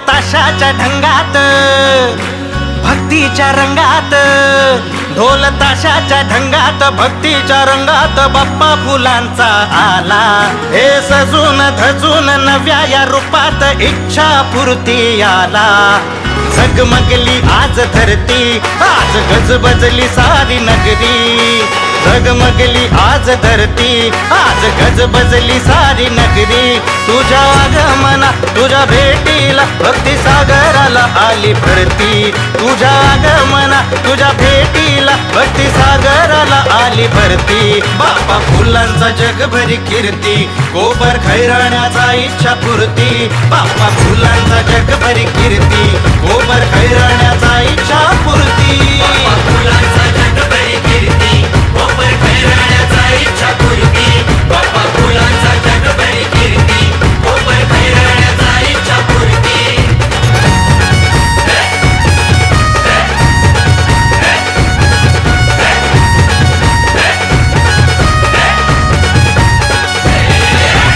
ताशाच्या ढंगात भक्तीच्या रंगात, ढोल ताशाच्या ढंगात भक्तीच्या रंगात बाप्पा फुलांचा आला. हे सजून धजून नव्या या रूपात इच्छा पूर्ती आला. झगमगली आज धरती, आज गजबजली सारी नगरी. झगमगली आज धरती, आज गजबजली सारी नगरी. तुझ्या आगमना तुझ्या भेटीला भक्ती सागराला आली भरती. तुझ्या आगमना तुझ्या भेटीला भक्ती सागराला आली भरती. बाप्पा फुलांचा जगभरी कीर्ती, कोपर खैराण्याचा इच्छा पूर्ती. बाप्पा फुलांचा जगभरी कीर्ती, कोपर खैराण्याचा इच्छा पूर्ती. बाप्पा फुलांचा जगभरी कीर्ती, कोपर खैराण्याचा इच्छा पूर्ती. बाप्पा फुलांचा जगभरी कीर्ती, कोपर खैराण्याचा इच्छा पूर्ती.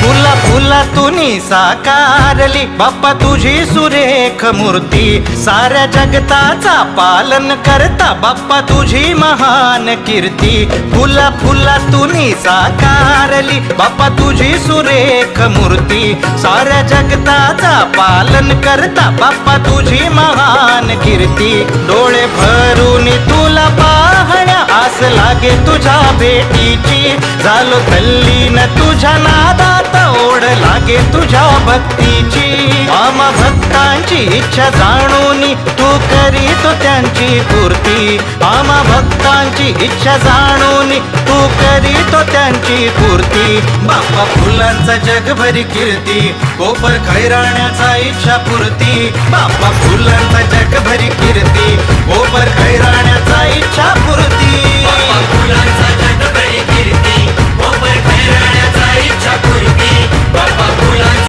फुला फुला तुनी साकारली बाप्पा तुझी सुरेख मूर्ती. साऱ्या जगताचा पालन करता बाप्पा तुझी महान कीर्ती. फुला फुला तुनी साकारली बाप्पा तुझी सुरेख मूर्ती. साऱ्या जगताचा पालन करता बाप्पा तुझी महान कीर्ती. डोळे भरून तुला पाहण्या आस लागे तुझ्या भेटीची. झालो तल्लीन तुझ्या नादात ओढ लागे तुझ्या भक्तीची. आम्हा भक्तांची इच्छा जाणून तू करीतो त्यांची पूर्ती. आम्हा भक्तांची इच्छा जाणून तू करीतो त्यांची पूर्ती. बाप्पा फुलांचा जगभरी कीर्ती, कोपर खैराण्याचा इच्छा पूर्ती. बाप्पा फुलांचा जगभरी कीर्ती, कोपर